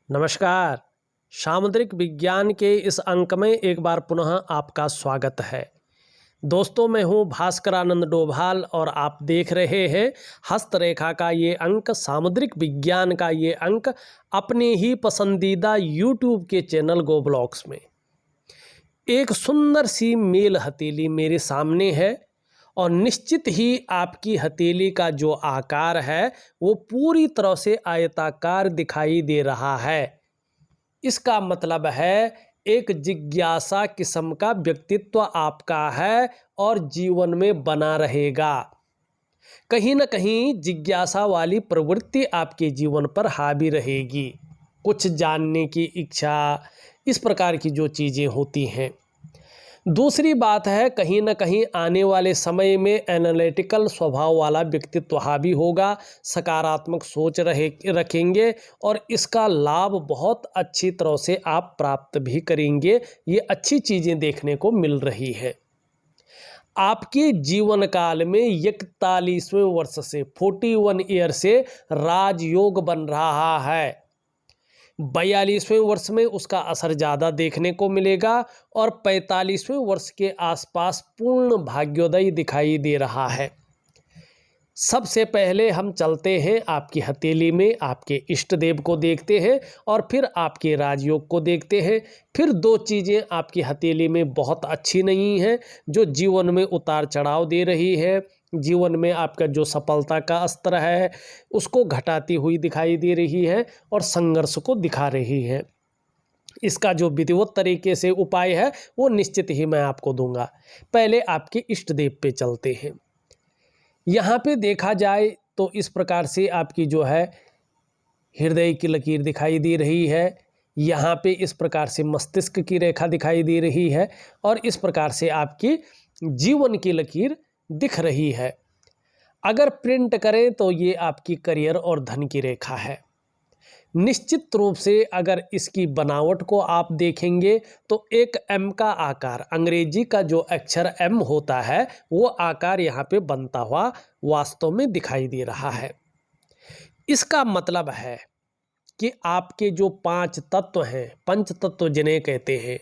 नमस्कार। सामुद्रिक विज्ञान के इस अंक में एक बार पुनः आपका स्वागत है। दोस्तों, मैं हूं भास्करानंद डोभाल और आप देख रहे हैं हस्तरेखा का ये अंक, सामुद्रिक विज्ञान का ये अंक अपने ही पसंदीदा यूट्यूब के चैनल गो ब्लॉग्स में। एक सुंदर सी मेल हथेली मेरे सामने है और निश्चित ही आपकी हथेली का जो आकार है वो पूरी तरह से आयताकार दिखाई दे रहा है। इसका मतलब है एक जिज्ञासा किस्म का व्यक्तित्व आपका है और जीवन में बना रहेगा। कहीं न कहीं जिज्ञासा वाली प्रवृत्ति आपके जीवन पर हावी रहेगी। कुछ जानने की इच्छा, इस प्रकार की जो चीज़ें होती हैं। दूसरी बात है, कहीं न कहीं आने वाले समय में एनालिटिकल स्वभाव वाला व्यक्तित्व हावी होगा, सकारात्मक सोच रखेंगे और इसका लाभ बहुत अच्छी तरह से आप प्राप्त भी करेंगे। ये अच्छी चीज़ें देखने को मिल रही है। आपके जीवन काल में 41वें वर्ष से 41 ईयर से राजयोग बन रहा है। 42वें वर्ष में उसका असर ज़्यादा देखने को मिलेगा और 45वें वर्ष के आसपास पूर्ण भाग्योदय दिखाई दे रहा है। सबसे पहले हम चलते हैं आपकी हथेली में, आपके इष्ट देव को देखते हैं और फिर आपके राजयोग को देखते हैं। फिर दो चीज़ें आपकी हथेली में बहुत अच्छी नहीं हैं, जो जीवन में उतार चढ़ाव दे रही है, जीवन में आपका जो सफलता का स्तर है उसको घटाती हुई दिखाई दे रही है और संघर्ष को दिखा रही है। इसका जो विधिवत तरीके से उपाय है वो निश्चित ही मैं आपको दूंगा। पहले आपके इष्ट देव पे चलते हैं। यहाँ पे देखा जाए तो इस प्रकार से आपकी जो है हृदय की लकीर दिखाई दे रही है। यहाँ पे इस प्रकार से मस्तिष्क की रेखा दिखाई दे रही है और इस प्रकार से आपकी जीवन की लकीर दिख रही है। अगर प्रिंट करें तो ये आपकी करियर और धन की रेखा है। निश्चित रूप से अगर इसकी बनावट को आप देखेंगे तो एक एम का आकार, अंग्रेजी का जो अक्षर एम होता है वो आकार यहाँ पे बनता हुआ वास्तव में दिखाई दे रहा है। इसका मतलब है कि आपके जो 5 तत्व हैं, पंच तत्व जिन्हें कहते हैं,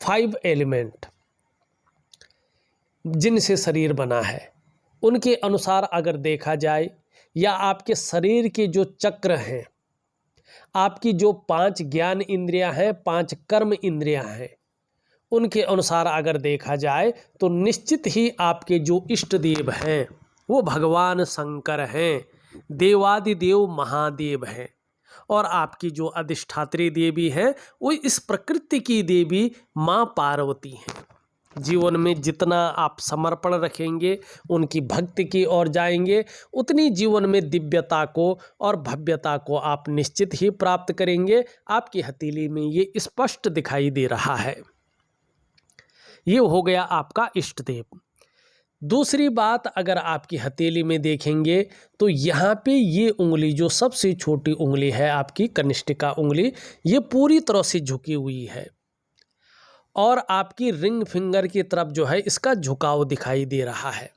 5 एलिमेंट जिनसे शरीर बना है, उनके अनुसार अगर देखा जाए या आपके शरीर के जो चक्र हैं, आपकी जो 5 ज्ञान इंद्रियां हैं, 5 कर्म इंद्रियां हैं, उनके अनुसार अगर देखा जाए तो निश्चित ही आपके जो इष्ट देव हैं वो भगवान शंकर हैं, देवादिदेव महादेव हैं और आपकी जो अधिष्ठात्री देवी हैं वो इस प्रकृति की देवी माँ पार्वती हैं। जीवन में जितना आप समर्पण रखेंगे, उनकी भक्ति की ओर जाएंगे, उतनी जीवन में दिव्यता को और भव्यता को आप निश्चित ही प्राप्त करेंगे। आपकी हथेली में ये स्पष्ट दिखाई दे रहा है। ये हो गया आपका इष्ट देव। दूसरी बात, अगर आपकी हथेली में देखेंगे तो यहाँ पे ये उंगली, जो सबसे छोटी उंगली है आपकी कनिष्ठिका उंगली, ये पूरी तरह से झुकी हुई है और आपकी रिंग फिंगर की तरफ जो है इसका झुकाव दिखाई दे रहा है।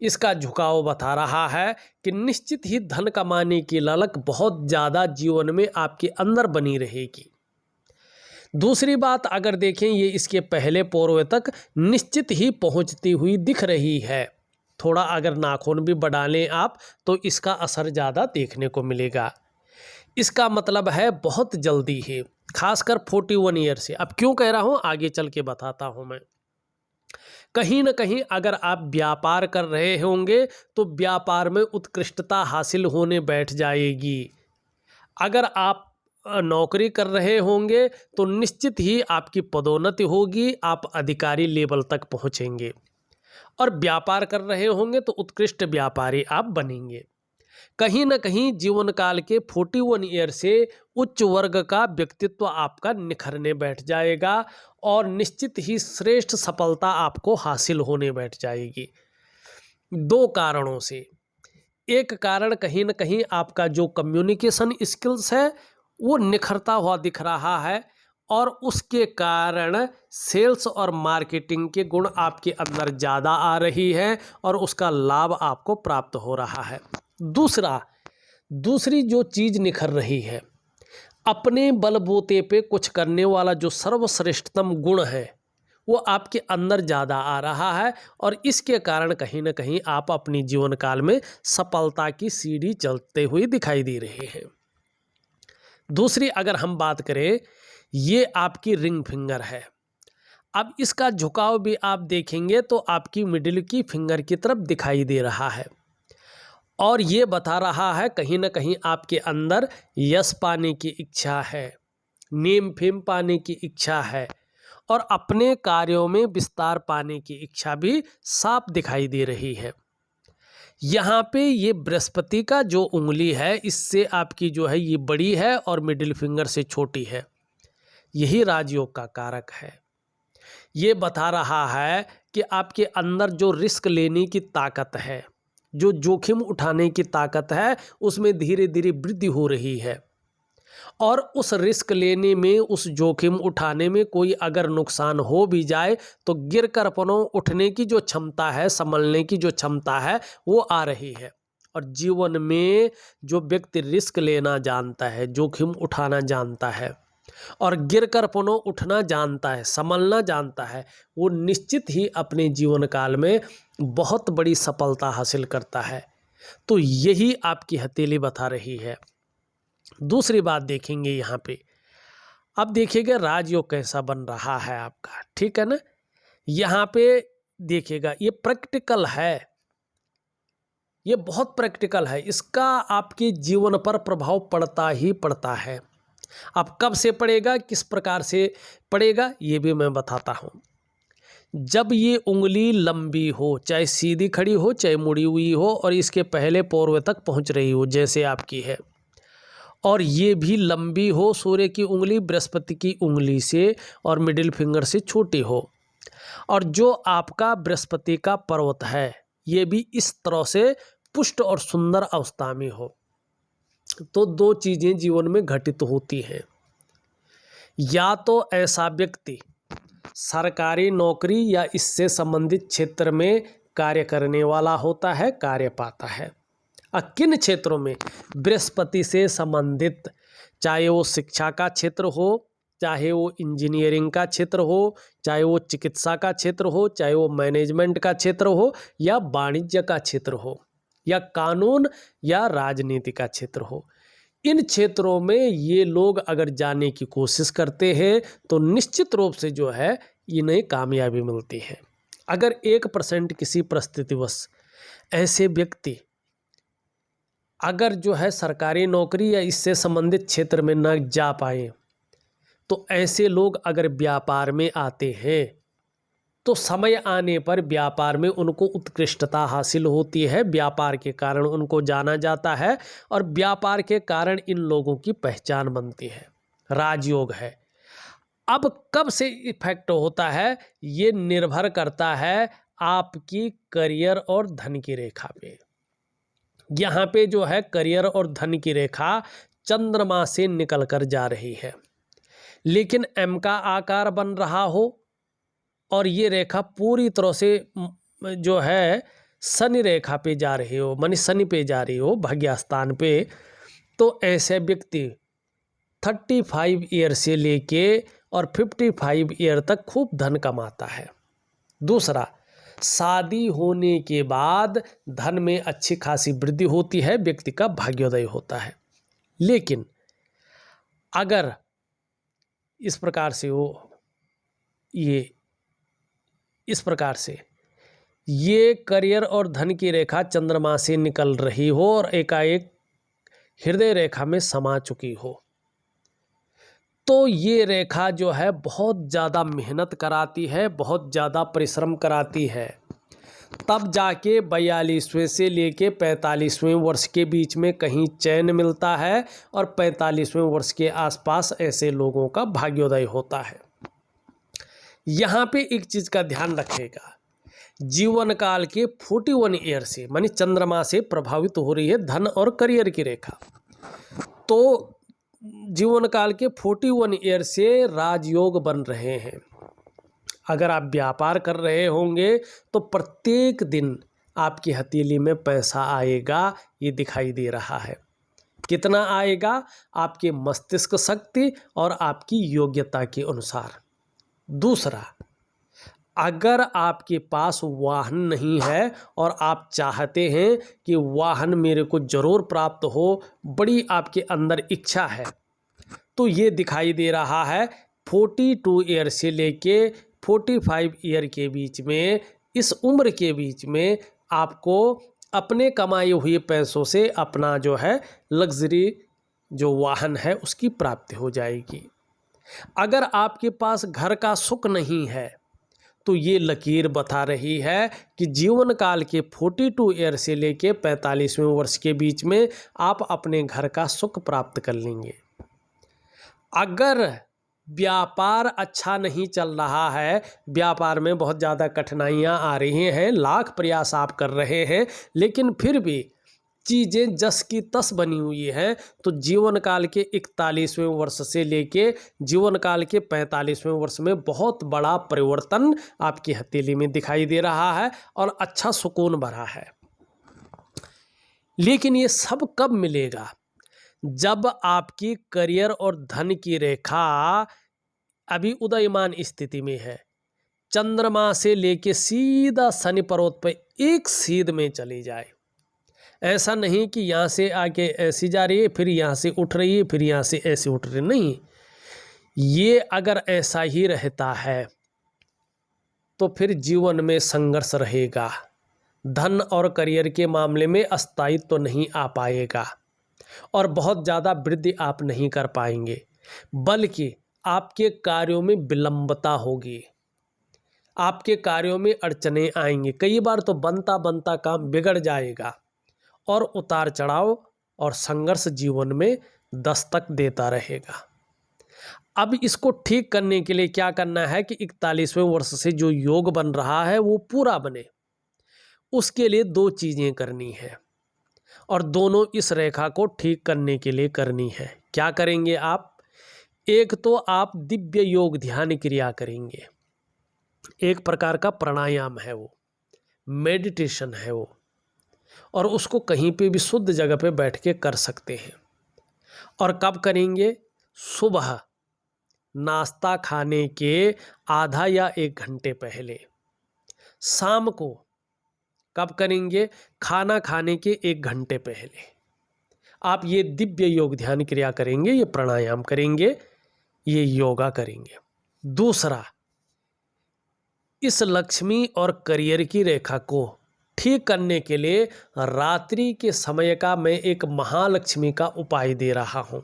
इसका झुकाव बता रहा है कि निश्चित ही धन कमाने की ललक बहुत ज़्यादा जीवन में आपके अंदर बनी रहेगी। दूसरी बात, अगर देखें, ये इसके पहले पोरवे तक निश्चित ही पहुंचती हुई दिख रही है। थोड़ा अगर नाखून भी बढ़ा लें आप तो इसका असर ज़्यादा देखने को मिलेगा। इसका मतलब है बहुत जल्दी ही, खासकर 41 ईयर से। अब क्यों कह रहा हूँ आगे चल के बताता हूँ मैं। कहीं न कहीं अगर आप व्यापार कर रहे होंगे तो व्यापार में उत्कृष्टता हासिल होने बैठ जाएगी। अगर आप नौकरी कर रहे होंगे तो निश्चित ही आपकी पदोन्नति होगी, आप अधिकारी लेवल तक पहुँचेंगे और व्यापार कर रहे होंगे तो उत्कृष्ट व्यापारी आप बनेंगे। कहीं न कहीं जीवन काल के 41 ईयर से उच्च वर्ग का व्यक्तित्व आपका निखरने बैठ जाएगा और निश्चित ही श्रेष्ठ सफलता आपको हासिल होने बैठ जाएगी। 2 कारणों से। एक कारण, कहीं न कहीं आपका जो कम्युनिकेशन स्किल्स है वो निखरता हुआ दिख रहा है और उसके कारण सेल्स और मार्केटिंग के गुण आपके अंदर ज़्यादा आ रही है और उसका लाभ आपको प्राप्त हो रहा है। दूसरी जो चीज़ निखर रही है, अपने बलबूते पे कुछ करने वाला जो सर्वश्रेष्ठतम गुण है वो आपके अंदर ज़्यादा आ रहा है और इसके कारण कहीं ना कहीं आप अपनी जीवन काल में सफलता की सीढ़ी चलते हुए दिखाई दे रहे हैं। दूसरी अगर हम बात करें, ये आपकी रिंग फिंगर है। अब इसका झुकाव भी आप देखेंगे तो आपकी मिडिल की फिंगर की तरफ दिखाई दे रहा है और ये बता रहा है कहीं ना कहीं आपके अंदर यश पाने की इच्छा है, नेम फेम पाने की इच्छा है और अपने कार्यों में विस्तार पाने की इच्छा भी साफ दिखाई दे रही है। यहाँ पे ये बृहस्पति का जो उंगली है इससे आपकी जो है ये बड़ी है और मिडिल फिंगर से छोटी है, यही राजयोग का कारक है। ये बता रहा है कि आपके अंदर जो रिस्क लेने की ताकत है, जो जोखिम उठाने की ताकत है, उसमें धीरे धीरे वृद्धि हो रही है और उस रिस्क लेने में, उस जोखिम उठाने में कोई अगर नुकसान हो भी जाए तो गिर कर पुनः उठने की जो क्षमता है, संभलने की जो क्षमता है वो आ रही है। और जीवन में जो व्यक्ति रिस्क लेना जानता है, जोखिम उठाना जानता है और गिर कर पुनः उठना जानता है, संभलना जानता है, वो निश्चित ही अपने जीवन काल में बहुत बड़ी सफलता हासिल करता है। तो यही आपकी हथेली बता रही है। दूसरी बात देखेंगे यहाँ पे, अब देखिएगा राजयोग कैसा बन रहा है आपका, ठीक है ना। यहाँ पे देखिएगा ये प्रैक्टिकल है, ये बहुत प्रैक्टिकल है, इसका आपके जीवन पर प्रभाव पड़ता ही पड़ता है। अब कब से पड़ेगा, किस प्रकार से पड़ेगा, ये भी मैं बताता हूँ। जब ये उंगली लंबी हो, चाहे सीधी खड़ी हो चाहे मुड़ी हुई हो और इसके पहले पोर्वे तक पहुँच रही हो जैसे आपकी है, और ये भी लंबी हो, सूर्य की उंगली बृहस्पति की उंगली से और मिडिल फिंगर से छोटी हो, और जो आपका बृहस्पति का पर्वत है ये भी इस तरह से पुष्ट और सुंदर अवस्था में हो, तो दो चीज़ें जीवन में घटित होती हैं। या तो ऐसा व्यक्ति सरकारी नौकरी या इससे संबंधित क्षेत्र में कार्य करने वाला होता है, कार्य पाता है। किन क्षेत्रों में, बृहस्पति से संबंधित, चाहे वो शिक्षा का क्षेत्र हो, चाहे वो इंजीनियरिंग का क्षेत्र हो, चाहे वो चिकित्सा का क्षेत्र हो, चाहे वो मैनेजमेंट का क्षेत्र हो या वाणिज्य का क्षेत्र हो या कानून या राजनीति का क्षेत्र हो, इन क्षेत्रों में ये लोग अगर जाने की कोशिश करते हैं तो निश्चित रूप से जो है इन्हें कामयाबी मिलती है। अगर 1% किसी परिस्थितिवश ऐसे व्यक्ति अगर जो है सरकारी नौकरी या इससे संबंधित क्षेत्र में न जा पाए, तो ऐसे लोग अगर व्यापार में आते हैं तो समय आने पर व्यापार में उनको उत्कृष्टता हासिल होती है, व्यापार के कारण उनको जाना जाता है और व्यापार के कारण इन लोगों की पहचान बनती है। राजयोग है। अब कब से इफेक्ट होता है, ये निर्भर करता है आपकी करियर और धन की रेखा पे। यहाँ पे जो है करियर और धन की रेखा चंद्रमा से निकल कर जा रही है, लेकिन एम का आकार बन रहा हो और ये रेखा पूरी तरह से जो है शनि रेखा पे जा रही हो, मानी शनि पे जा रही हो, भाग्यस्थान पे, तो ऐसे व्यक्ति 35 ईयर से लेके और 55 ईयर तक खूब धन कमाता है। दूसरा, शादी होने के बाद धन में अच्छी खासी वृद्धि होती है, व्यक्ति का भाग्योदय होता है। लेकिन अगर इस प्रकार से हो, ये इस प्रकार से ये करियर और धन की रेखा चंद्रमा से निकल रही हो और एकाएक हृदय रेखा में समा चुकी हो, तो ये रेखा जो है बहुत ज़्यादा मेहनत कराती है, बहुत ज़्यादा परिश्रम कराती है। तब जाके 42वें से लेके 45वें वर्ष के बीच में कहीं चैन मिलता है और 45वें वर्ष के आसपास ऐसे लोगों का भाग्योदय होता है। यहाँ पे एक चीज़ का ध्यान रखिएगा, जीवन काल के 41 ईयर से, मानी चंद्रमा से प्रभावित हो रही है धन और करियर की रेखा, तो जीवन काल के 41 ईयर से राजयोग बन रहे हैं। अगर आप व्यापार कर रहे होंगे तो प्रत्येक दिन आपकी हथेली में पैसा आएगा, ये दिखाई दे रहा है। कितना आएगा? आपके मस्तिष्क शक्ति और आपकी योग्यता के अनुसार। दूसरा, अगर आपके पास वाहन नहीं है और आप चाहते हैं कि वाहन मेरे को ज़रूर प्राप्त हो, बड़ी आपके अंदर इच्छा है, तो ये दिखाई दे रहा है 42 ईयर से लेके 45 ईयर के बीच में, इस उम्र के बीच में आपको अपने कमाए हुए पैसों से अपना जो है लग्जरी जो वाहन है उसकी प्राप्ति हो जाएगी। अगर आपके पास घर का सुख नहीं है तो ये लकीर बता रही है कि जीवन काल के 42 ईयर से लेके 45वें वर्ष के बीच में आप अपने घर का सुख प्राप्त कर लेंगे। अगर व्यापार अच्छा नहीं चल रहा है, व्यापार में बहुत ज़्यादा कठिनाइयाँ आ रही हैं, लाख प्रयास आप कर रहे हैं, लेकिन फिर भी चीज़ें जस की तस बनी हुई हैं, तो जीवन काल के 41वें वर्ष से लेके जीवन काल के 45वें वर्ष में बहुत बड़ा परिवर्तन आपकी हथेली में दिखाई दे रहा है और अच्छा सुकून भरा है। लेकिन ये सब कब मिलेगा? जब आपकी करियर और धन की रेखा अभी उदयमान स्थिति में है, चंद्रमा से लेके सीधा शनि पर्वत पर एक सीध में चली जाए। ऐसा नहीं कि यहाँ से आके ऐसी जा रही है, फिर यहाँ से उठ रही है, फिर यहाँ से ऐसे उठ रही, नहीं। ये अगर ऐसा ही रहता है तो फिर जीवन में संघर्ष रहेगा, धन और करियर के मामले में अस्थायित्व तो नहीं आ पाएगा और बहुत ज़्यादा वृद्धि आप नहीं कर पाएंगे, बल्कि आपके कार्यों में विलंबता होगी, आपके कार्यों में अड़चने आएंगी। कई बार तो बनता बनता काम बिगड़ जाएगा और उतार चढ़ाव और संघर्ष जीवन में दस्तक देता रहेगा। अब इसको ठीक करने के लिए क्या करना है कि 41वें वर्ष से जो योग बन रहा है वो पूरा बने, उसके लिए दो चीज़ें करनी है और दोनों इस रेखा को ठीक करने के लिए करनी है। क्या करेंगे आप? एक तो आप दिव्य योग ध्यान क्रिया करेंगे, एक प्रकार का प्राणायाम है वो, मेडिटेशन है वो, और उसको कहीं पे भी शुद्ध जगह पे बैठ के कर सकते हैं। और कब करेंगे? सुबह नाश्ता खाने के आधा या 1 घंटे पहले। शाम को कब करेंगे? खाना खाने के 1 घंटे पहले आप ये दिव्य योग ध्यान क्रिया करेंगे, ये प्राणायाम करेंगे, ये योगा करेंगे। दूसरा, इस लक्ष्मी और करियर की रेखा को ठीक करने के लिए रात्रि के समय का मैं एक महालक्ष्मी का उपाय दे रहा हूँ।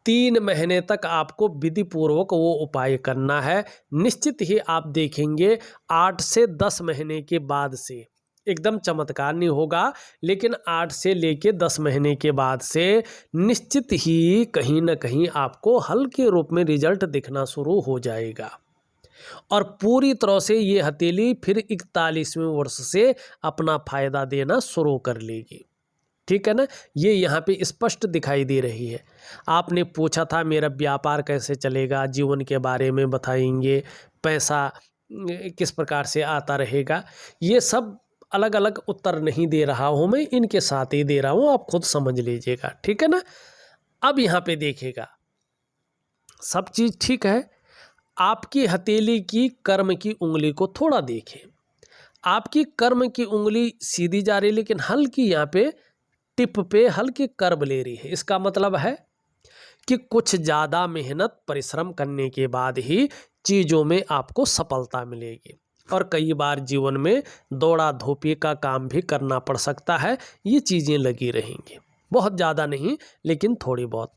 3 महीने तक आपको विधि पूर्वक वो उपाय करना है। निश्चित ही आप देखेंगे 8 से 10 महीने के बाद से, एकदम चमत्कार नहीं होगा, लेकिन 8 से लेके 10 महीने के बाद से निश्चित ही कहीं ना कहीं आपको हल्के रूप में रिजल्ट दिखना शुरू हो जाएगा और पूरी तरह से ये हथेली फिर 41वें वर्ष से अपना फायदा देना शुरू कर लेगी। ठीक है ना? ये यहाँ पे स्पष्ट दिखाई दे रही है। आपने पूछा था मेरा व्यापार कैसे चलेगा, जीवन के बारे में बताएंगे, पैसा किस प्रकार से आता रहेगा, ये सब अलग अलग उत्तर नहीं दे रहा हूँ मैं, इनके साथ ही दे रहा हूँ, आप खुद समझ लीजिएगा। ठीक है ना? अब यहाँ पे देखिएगा, सब चीज़ ठीक है। आपकी हथेली की कर्म की उंगली को थोड़ा देखें। आपकी कर्म की उंगली सीधी जा रही है, लेकिन हल्की यहाँ पे टिप पे हल्की कर्व ले रही है। इसका मतलब है कि कुछ ज़्यादा मेहनत परिश्रम करने के बाद ही चीज़ों में आपको सफलता मिलेगी और कई बार जीवन में दौड़ा धोपी का काम भी करना पड़ सकता है। ये चीज़ें लगी रहेंगी, बहुत ज़्यादा नहीं, लेकिन थोड़ी बहुत।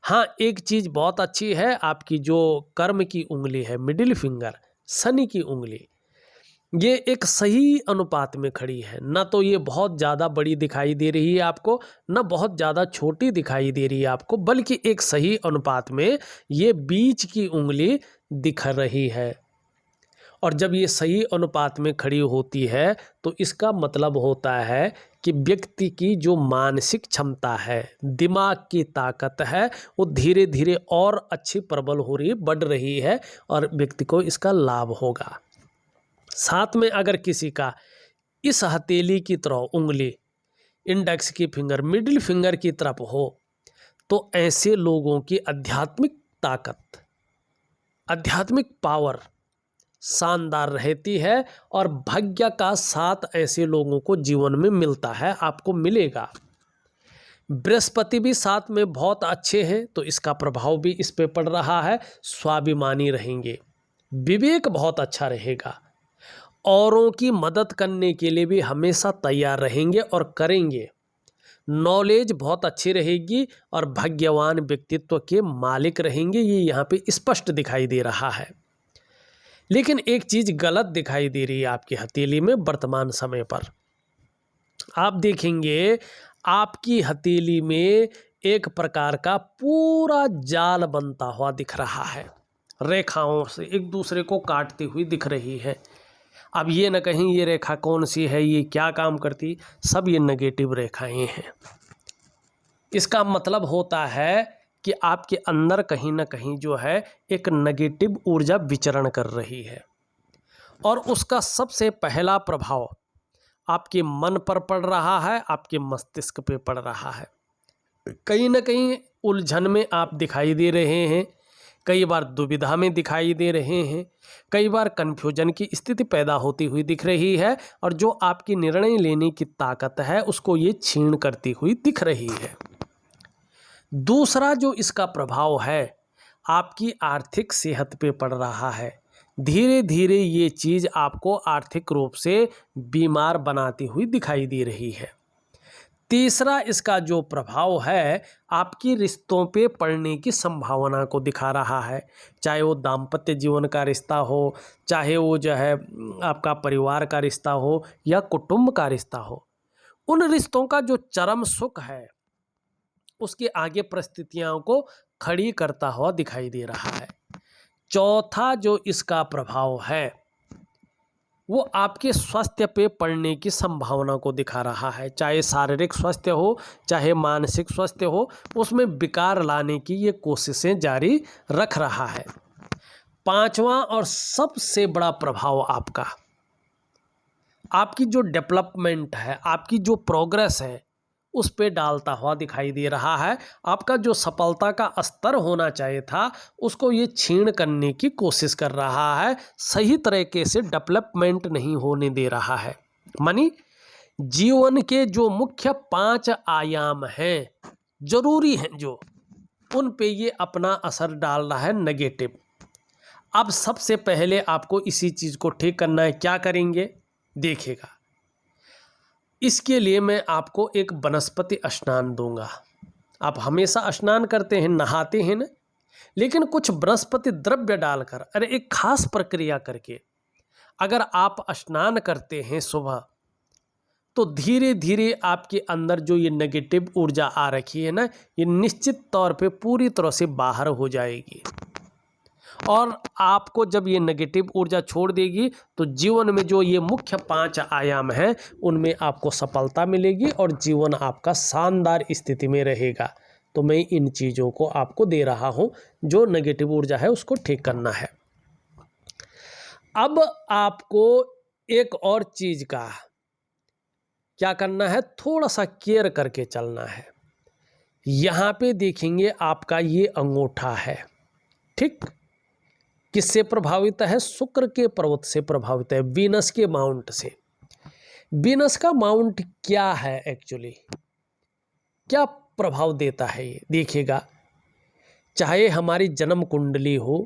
हाँ, एक चीज़ बहुत अच्छी है, आपकी जो कर्म की उंगली है, मिडिल फिंगर, शनि की उंगली, ये एक सही अनुपात में खड़ी है। ना तो ये बहुत ज़्यादा बड़ी दिखाई दे रही है आपको, ना बहुत ज़्यादा छोटी दिखाई दे रही है आपको, बल्कि एक सही अनुपात में ये बीच की उंगली दिख रही है। और जब ये सही अनुपात में खड़ी होती है तो इसका मतलब होता है कि व्यक्ति की जो मानसिक क्षमता है, दिमाग की ताकत है, वो धीरे धीरे और अच्छी प्रबल हो रही, बढ़ रही है और व्यक्ति को इसका लाभ होगा। साथ में अगर किसी का इस हथेली की तरह उंगली इंडेक्स की फिंगर मिडिल फिंगर की तरफ हो, तो ऐसे लोगों की आध्यात्मिक ताकत, आध्यात्मिक पावर शानदार रहती है और भाग्य का साथ ऐसे लोगों को जीवन में मिलता है, आपको मिलेगा। बृहस्पति भी साथ में बहुत अच्छे हैं, तो इसका प्रभाव भी इस पे पड़ रहा है। स्वाभिमानी रहेंगे, विवेक बहुत अच्छा रहेगा, औरों की मदद करने के लिए भी हमेशा तैयार रहेंगे और करेंगे। नॉलेज बहुत अच्छी रहेगी और भाग्यवान व्यक्तित्व के मालिक रहेंगे, ये यहाँ पे स्पष्ट दिखाई दे रहा है। लेकिन एक चीज़ गलत दिखाई दे रही है आपकी हथेली में वर्तमान समय पर। आप देखेंगे आपकी हथेली में एक प्रकार का पूरा जाल बनता हुआ दिख रहा है, रेखाओं से एक दूसरे को काटती हुई दिख रही है। अब ये न कहीं ये रेखा कौन सी है, ये क्या काम करती, सब ये नेगेटिव रेखाएं हैं। इसका मतलब होता है कि आपके अंदर कहीं ना कहीं जो है एक नेगेटिव ऊर्जा विचरण कर रही है, और उसका सबसे पहला प्रभाव आपके मन पर पड़ रहा है, आपके मस्तिष्क पे पड़ रहा है। कहीं ना कहीं उलझन में आप दिखाई दे रहे हैं, कई बार दुविधा में दिखाई दे रहे हैं, कई बार कन्फ्यूजन की स्थिति पैदा होती हुई दिख रही है, और जो आपकी निर्णय लेने की ताकत है उसको ये छीन करती हुई दिख रही है। दूसरा जो इसका प्रभाव है आपकी आर्थिक सेहत पे पड़ रहा है। धीरे धीरे ये चीज़ आपको आर्थिक रूप से बीमार बनाती हुई दिखाई दे रही है। तीसरा इसका जो प्रभाव है आपकी रिश्तों पे पड़ने की संभावना को दिखा रहा है, चाहे वो दाम्पत्य जीवन का रिश्ता हो, चाहे वो जो है आपका परिवार का रिश्ता हो या कुटुंब का रिश्ता हो। उन रिश्तों का जो चरम सुख है उसके आगे परिस्थितियों को खड़ी करता हुआ दिखाई दे रहा है। चौथा जो इसका प्रभाव है वो आपके स्वास्थ्य पे पड़ने की संभावना को दिखा रहा है, चाहे शारीरिक स्वास्थ्य हो चाहे मानसिक स्वास्थ्य हो, उसमें विकार लाने की ये कोशिशें जारी रख रहा है। पांचवा और सबसे बड़ा प्रभाव आपकी जो डेवलपमेंट है, आपकी जो प्रोग्रेस है उस पे डालता हुआ दिखाई दे रहा है। आपका जो सफलता का स्तर होना चाहिए था उसको ये छीन करने की कोशिश कर रहा है, सही तरीके से डेवलपमेंट नहीं होने दे रहा है। मानी जीवन के जो मुख्य 5 आयाम हैं जरूरी हैं जो, उन पे ये अपना असर डाल रहा है नेगेटिव। अब सबसे पहले आपको इसी चीज़ को ठीक करना है। क्या करेंगे देखिएगा, इसके लिए मैं आपको एक वनस्पति स्नान दूंगा। आप हमेशा स्नान करते हैं, नहाते हैं ना, लेकिन कुछ वनस्पति द्रव्य डालकर, अरे एक खास प्रक्रिया करके अगर आप स्नान करते हैं सुबह, तो धीरे धीरे आपके अंदर जो ये नेगेटिव ऊर्जा आ रखी है ना, ये निश्चित तौर पे पूरी तरह से बाहर हो जाएगी। और आपको जब ये नेगेटिव ऊर्जा छोड़ देगी तो जीवन में जो ये मुख्य 5 आयाम हैं उनमें आपको सफलता मिलेगी और जीवन आपका शानदार स्थिति में रहेगा। तो मैं इन चीज़ों को आपको दे रहा हूँ, जो नेगेटिव ऊर्जा है उसको ठीक करना है। अब आपको एक और चीज़ का क्या करना है, थोड़ा सा केयर करके चलना है। यहाँ पे देखेंगे आपका ये अंगूठा है, ठीक, किससे प्रभावित है, शुक्र के पर्वत से प्रभावित है, वीनस के माउंट से। वीनस का माउंट क्या है एक्चुअली, क्या प्रभाव देता है ये देखिएगा। चाहे हमारी जन्म कुंडली हो,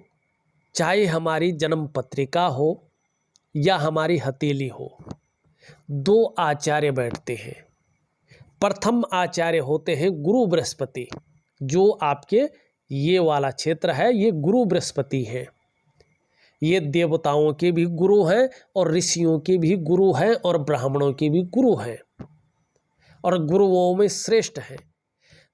चाहे हमारी जन्म पत्रिका हो या हमारी हथेली हो, 2 आचार्य बैठते हैं। प्रथम आचार्य होते हैं गुरु बृहस्पति, जो आपके ये वाला क्षेत्र है ये गुरु बृहस्पति है। ये देवताओं के भी गुरु हैं और ऋषियों के भी गुरु हैं और ब्राह्मणों के भी गुरु हैं और गुरुओं में श्रेष्ठ हैं।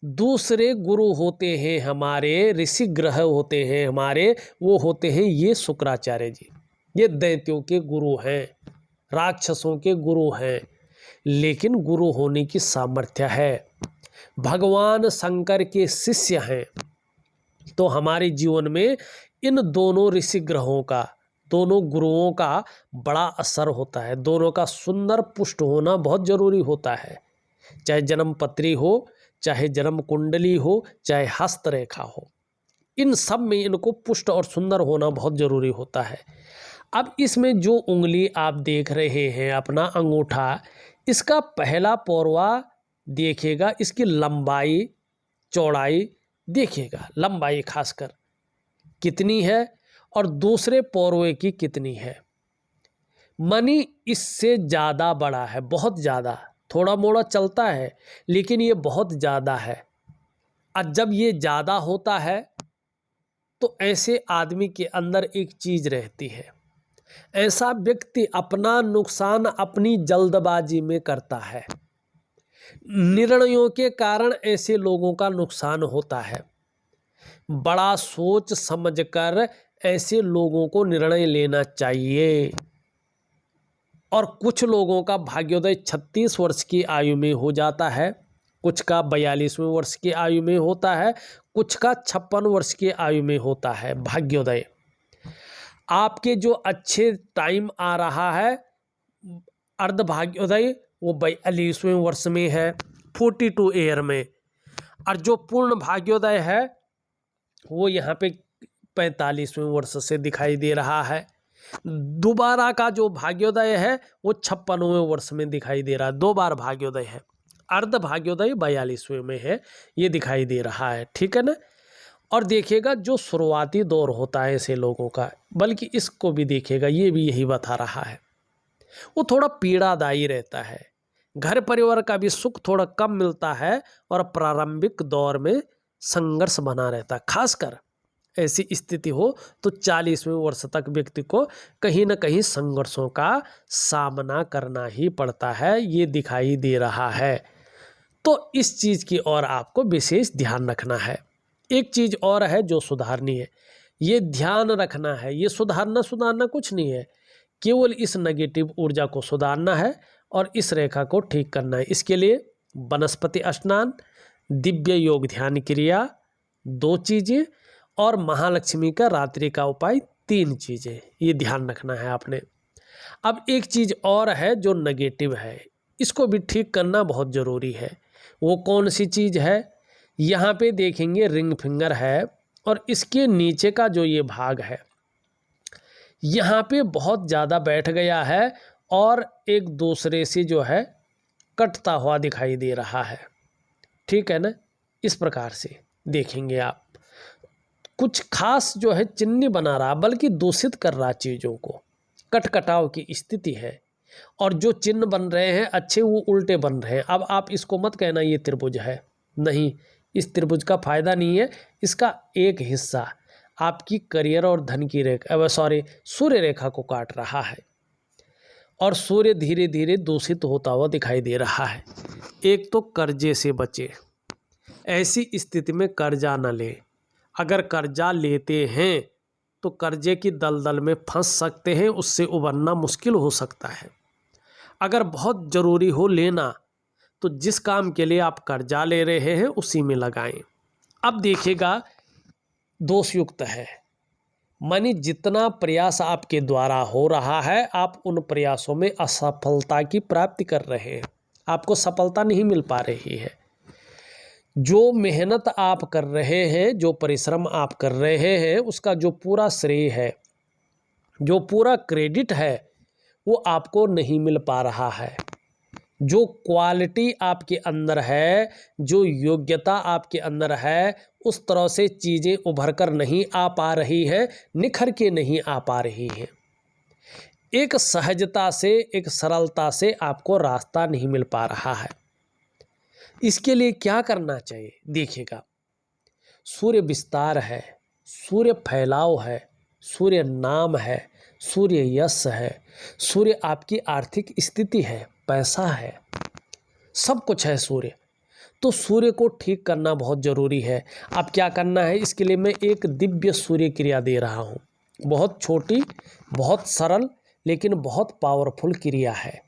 दूसरे गुरु होते हैं हमारे, ऋषि ग्रह होते हैं हमारे, वो होते हैं ये शुक्राचार्य जी। ये दैत्यों के गुरु हैं, राक्षसों के गुरु हैं, लेकिन गुरु होने की सामर्थ्य है। भगवान शंकर के शिष्य हैं। तो हमारे जीवन में इन दोनों ऋषि ग्रहों का, दोनों गुरुओं का बड़ा असर होता है। दोनों का सुंदर पुष्ट होना बहुत जरूरी होता है। चाहे जन्म पत्री हो, चाहे जन्म कुंडली हो, चाहे हस्तरेखा हो, इन सब में इनको पुष्ट और सुंदर होना बहुत ज़रूरी होता है। अब इसमें जो उंगली आप देख रहे हैं, अपना अंगूठा, इसका पहला पौरवा देखिएगा, इसकी लंबाई चौड़ाई देखिएगा, लंबाई खासकर कितनी है और दूसरे पौरवे की कितनी है। मनी इससे ज़्यादा बड़ा है, बहुत ज़्यादा, थोड़ा मोड़ा चलता है लेकिन ये बहुत ज़्यादा है। और जब ये ज़्यादा होता है तो ऐसे आदमी के अंदर एक चीज़ रहती है, ऐसा व्यक्ति अपना नुकसान अपनी जल्दबाजी में करता है। निर्णयों के कारण ऐसे लोगों का नुकसान होता है। बड़ा सोच समझकर ऐसे लोगों को निर्णय लेना चाहिए। और कुछ लोगों का भाग्योदय 36 वर्ष की आयु में हो जाता है, कुछ का 42वें वर्ष की आयु में होता है, कुछ का 56 वर्ष की आयु में होता है भाग्योदय। आपके जो अच्छे टाइम आ रहा है अर्ध भाग्योदय, वो 42वें वर्ष में है, 42 ईयर में। और जो पूर्ण भाग्योदय है वो यहाँ पे 45वें वर्ष से दिखाई दे रहा है। दोबारा का जो भाग्योदय है वो 56वें वर्ष में दिखाई दे रहा है। 2 बार भाग्योदय है। अर्ध भाग्योदय 42वें में है, ये दिखाई दे रहा है, ठीक है ना। और देखिएगा जो शुरुआती दौर होता है ऐसे लोगों का, बल्कि इसको भी देखिएगा, ये भी यही बता रहा है, वो थोड़ा पीड़ादायी रहता है। घर परिवार का भी सुख थोड़ा कम मिलता है और प्रारंभिक दौर में संघर्ष बना रहता है। खासकर ऐसी स्थिति हो तो 40वें वर्ष तक व्यक्ति को कहीं ना कहीं संघर्षों का सामना करना ही पड़ता है, ये दिखाई दे रहा है। तो इस चीज़ की ओर आपको विशेष ध्यान रखना है। एक चीज़ और है जो सुधारनी है, ये ध्यान रखना है, ये सुधारना कुछ नहीं है, केवल इस नेगेटिव ऊर्जा को सुधारना है और इस रेखा को ठीक करना है। इसके लिए वनस्पति स्नान, दिव्य योग ध्यान क्रिया 2 चीज़ें और महालक्ष्मी का रात्रि का उपाय 3 चीज़ें, ये ध्यान रखना है आपने। अब एक चीज़ और है जो नेगेटिव है, इसको भी ठीक करना बहुत ज़रूरी है। वो कौन सी चीज़ है? यहाँ पे देखेंगे रिंग फिंगर है और इसके नीचे का जो ये भाग है यहाँ पे बहुत ज़्यादा बैठ गया है और एक दूसरे से जो है कटता हुआ दिखाई दे रहा है, ठीक है ना। इस प्रकार से देखेंगे आप, कुछ खास जो है चिन्ह बना रहा, बल्कि दूषित कर रहा चीज़ों को, कटकटाव की स्थिति है। और जो चिन्ह बन रहे हैं अच्छे, वो उल्टे बन रहे हैं। अब आप इसको मत कहना ये त्रिभुज है, नहीं, इस त्रिभुज का फायदा नहीं है। इसका एक हिस्सा आपकी करियर और धन की रेखा, सूर्य रेखा को काट रहा है और सूर्य धीरे धीरे दूषित होता हुआ दिखाई दे रहा है। एक तो कर्जे से बचे, ऐसी स्थिति में कर्जा न ले। अगर कर्जा लेते हैं तो कर्जे की दलदल में फंस सकते हैं, उससे उबरना मुश्किल हो सकता है। अगर बहुत ज़रूरी हो लेना तो जिस काम के लिए आप कर्जा ले रहे हैं उसी में लगाएं। अब देखिएगा दोषयुक्त है, मानी जितना प्रयास आपके द्वारा हो रहा है आप उन प्रयासों में असफलता की प्राप्ति कर रहे हैं, आपको सफलता नहीं मिल पा रही है। जो मेहनत आप कर रहे हैं, जो परिश्रम आप कर रहे हैं, उसका जो पूरा श्रेय है, जो पूरा क्रेडिट है, वो आपको नहीं मिल पा रहा है। जो क्वालिटी आपके अंदर है, जो योग्यता आपके अंदर है, उस तरह से चीज़ें उभर कर नहीं आ पा रही है, निखर के नहीं आ पा रही हैं। एक सहजता से, एक सरलता से आपको रास्ता नहीं मिल पा रहा है। इसके लिए क्या करना चाहिए? देखिएगा, सूर्य विस्तार है, सूर्य फैलाव है, सूर्य नाम है, सूर्य यश है, सूर्य आपकी आर्थिक स्थिति है, पैसा है, सब कुछ है सूर्य। तो सूर्य को ठीक करना बहुत ज़रूरी है। अब क्या करना है, इसके लिए मैं एक दिव्य सूर्य क्रिया दे रहा हूँ। बहुत छोटी, बहुत सरल, लेकिन बहुत पावरफुल क्रिया है।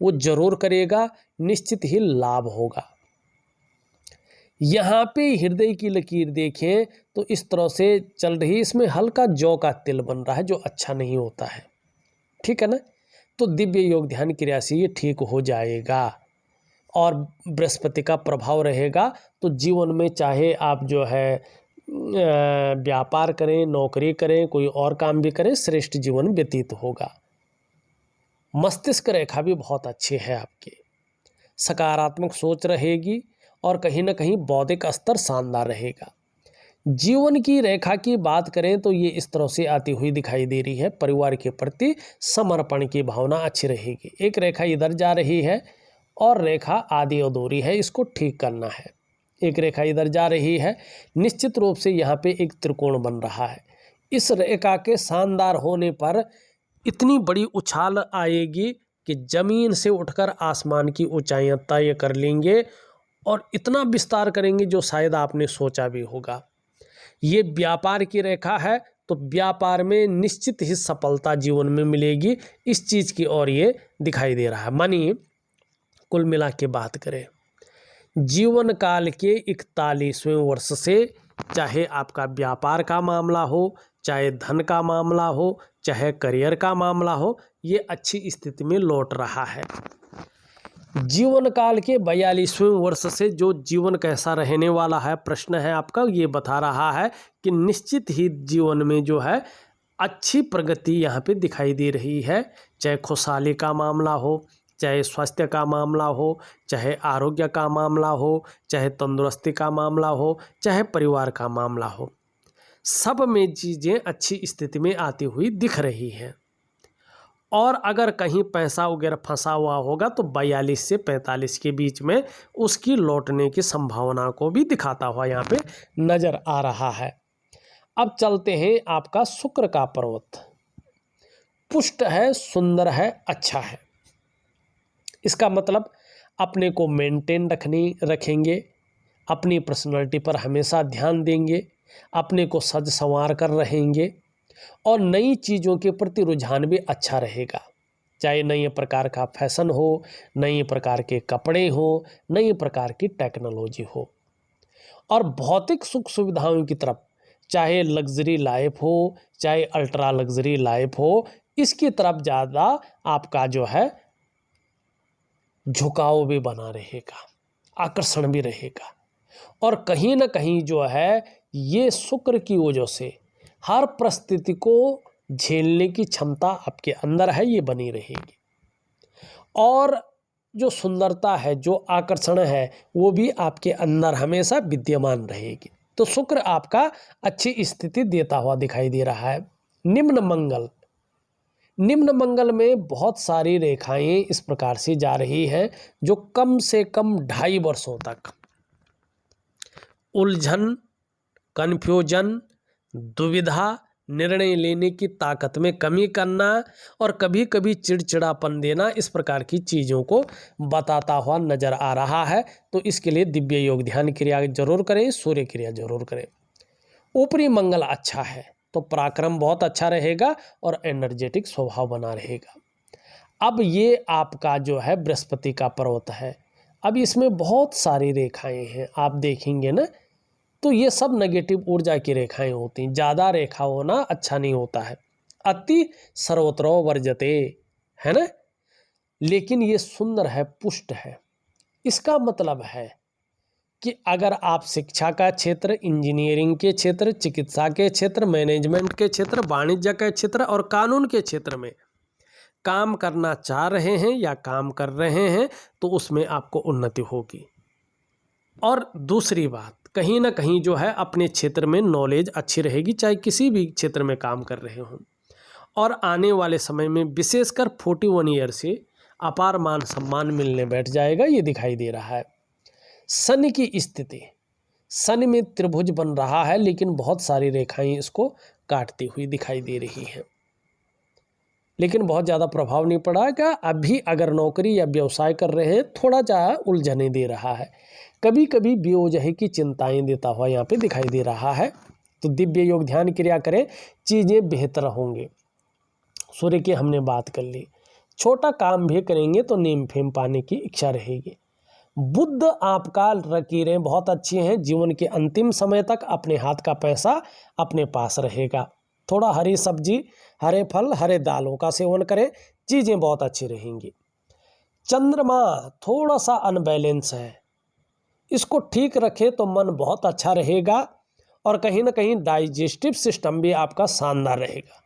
वो जरूर करेगा, निश्चित ही लाभ होगा। यहाँ पे हृदय की लकीर देखें तो इस तरह से चल रही, इसमें हल्का जौ का तिल बन रहा है जो अच्छा नहीं होता है, ठीक है ना। तो दिव्य योग ध्यान क्रिया से ये ठीक हो जाएगा। और बृहस्पति का प्रभाव रहेगा तो जीवन में चाहे आप जो है व्यापार करें, नौकरी करें, कोई और काम भी करें, श्रेष्ठ जीवन व्यतीत होगा। मस्तिष्क रेखा भी बहुत अच्छी है आपकी, सकारात्मक सोच रहेगी और कहीं ना कहीं बौद्धिक स्तर शानदार रहेगा। जीवन की रेखा की बात करें तो ये इस तरह से आती हुई दिखाई दे रही है। परिवार के प्रति समर्पण की भावना अच्छी रहेगी। एक रेखा इधर जा रही है और रेखा आधी अधूरी है, इसको ठीक करना है। एक रेखा इधर जा रही है, निश्चित रूप से यहाँ पे एक त्रिकोण बन रहा है। इस रेखा के शानदार होने पर इतनी बड़ी उछाल आएगी कि जमीन से उठकर आसमान की ऊंचाइयां तय कर लेंगे और इतना विस्तार करेंगे जो शायद आपने सोचा भी होगा। ये व्यापार की रेखा है तो व्यापार में निश्चित ही सफलता जीवन में मिलेगी, इस चीज़ की ओर ये दिखाई दे रहा है। मानिए कुल मिला के बात करें, जीवन काल के 41वें वर्ष से चाहे आपका व्यापार का मामला हो, चाहे धन का मामला हो, चाहे करियर का मामला हो, ये अच्छी स्थिति में लौट रहा है। जीवन काल के 42वें वर्ष से जो जीवन कैसा रहने वाला है प्रश्न है आपका, ये बता रहा है कि निश्चित ही जीवन में जो है अच्छी प्रगति यहाँ पे दिखाई दे रही है। चाहे खुशहाली का मामला हो, चाहे स्वास्थ्य का मामला हो, चाहे आरोग्य का मामला हो, चाहे तंदुरुस्ती का मामला हो, चाहे परिवार का मामला हो, सब में चीज़ें अच्छी स्थिति में आती हुई दिख रही हैं। और अगर कहीं पैसा वगैरह फंसा हुआ होगा तो 42 से 45 के बीच में उसकी लौटने की संभावना को भी दिखाता हुआ यहाँ पे नज़र आ रहा है। अब चलते हैं आपका शुक्र का पर्वत। पुष्ट है, सुंदर है, अच्छा है। इसका मतलब अपने को मेंटेन रखेंगे, अपनी पर्सनालिटी पर हमेशा ध्यान देंगे, अपने को सज संवार कर रहेंगे और नई चीज़ों के प्रति रुझान भी अच्छा रहेगा। चाहे नए प्रकार का फैशन हो, नए प्रकार के कपड़े हो, नई प्रकार की टेक्नोलॉजी हो। और भौतिक सुख सुविधाओं की तरफ, चाहे लग्जरी लाइफ हो, चाहे अल्ट्रा लग्जरी लाइफ हो, इसकी तरफ ज़्यादा आपका जो है झुकाव भी बना रहेगा, आकर्षण भी रहेगा। और कहीं ना कहीं जो है ये शुक्र की वजह से हर परिस्थिति को झेलने की क्षमता आपके अंदर है, ये बनी रहेगी। और जो सुंदरता है, जो आकर्षण है, वो भी आपके अंदर हमेशा विद्यमान रहेगी। तो शुक्र आपका अच्छी स्थिति देता हुआ दिखाई दे रहा है। निम्न मंगल, निम्न मंगल में बहुत सारी रेखाएं इस प्रकार से जा रही हैं जो कम से कम 2.5 वर्षों तक उलझन, कन्फ्यूजन, दुविधा, निर्णय लेने की ताकत में कमी करना और कभी कभी चिड़चिड़ापन देना, इस प्रकार की चीज़ों को बताता हुआ नजर आ रहा है। तो इसके लिए दिव्य योग ध्यान क्रिया जरूर करें, सूर्य क्रिया जरूर करें। ऊपरी मंगल अच्छा है तो पराक्रम बहुत अच्छा रहेगा और एनर्जेटिक स्वभाव बना रहेगा। अब ये आपका जो है बृहस्पति का पर्वत है। अब इसमें बहुत सारी रेखाएं हैं, आप देखेंगे ना तो ये सब नेगेटिव ऊर्जा की रेखाएं होती हैं। ज़्यादा रेखा होना अच्छा नहीं होता है, अति सर्वत्र वर्जते, है ना। लेकिन ये सुंदर है, पुष्ट है। इसका मतलब है कि अगर आप शिक्षा का क्षेत्र, इंजीनियरिंग के क्षेत्र, चिकित्सा के क्षेत्र, मैनेजमेंट के क्षेत्र, वाणिज्य के क्षेत्र और कानून के क्षेत्र में काम करना चाह रहे हैं या काम कर रहे हैं तो उसमें आपको उन्नति होगी। और दूसरी बात, कहीं ना कहीं जो है अपने क्षेत्र में नॉलेज अच्छी रहेगी, चाहे किसी भी क्षेत्र में काम कर रहे हों। और आने वाले समय में विशेषकर 41 ईयर से अपार मान सम्मान मिलने बैठ जाएगा, ये दिखाई दे रहा है। शनि की स्थिति, शनि में त्रिभुज बन रहा है लेकिन बहुत सारी रेखाएं इसको काटती हुई दिखाई दे रही हैं, लेकिन बहुत ज़्यादा प्रभाव नहीं पड़ेगा। अभी अगर नौकरी या व्यवसाय कर रहे हैं थोड़ा ज़्यादा उलझने दे रहा है, कभी कभी बेवजह की चिंताएं देता हुआ यहाँ पे दिखाई दे रहा है। तो दिव्य योग ध्यान क्रिया करें, चीज़ें बेहतर होंगे। सूर्य की हमने बात कर ली। छोटा काम भी करेंगे तो नेम फेम पाने की इच्छा रहेगी। बुध आपका लकीरें बहुत अच्छी हैं, जीवन के अंतिम समय तक अपने हाथ का पैसा अपने पास रहेगा। थोड़ा हरी सब्जी, हरे फल, हरे दालों का सेवन करें, चीज़ें बहुत अच्छी रहेंगी। चंद्रमा थोड़ा सा अनबैलेंस है, इसको ठीक रखें तो मन बहुत अच्छा रहेगा और कहीं ना कहीं डाइजेस्टिव सिस्टम भी आपका शानदार रहेगा।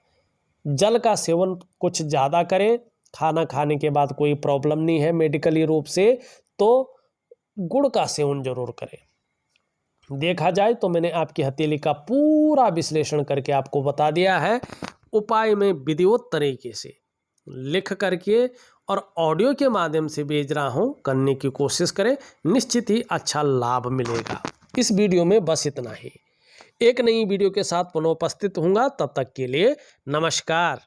जल का सेवन कुछ ज़्यादा करें, खाना खाने के बाद कोई प्रॉब्लम नहीं है मेडिकली रूप से, तो गुड़ का सेवन जरूर करें। देखा जाए तो मैंने आपकी हथेली का पूरा विश्लेषण करके आपको बता दिया है। उपाय में विधिवत तरीके से लिख करके और ऑडियो के माध्यम से भेज रहा हूं, करने की कोशिश करें, निश्चित ही अच्छा लाभ मिलेगा। इस वीडियो में बस इतना ही। एक नई वीडियो के साथ पुनः उपस्थित होऊंगा, तब तक के लिए नमस्कार।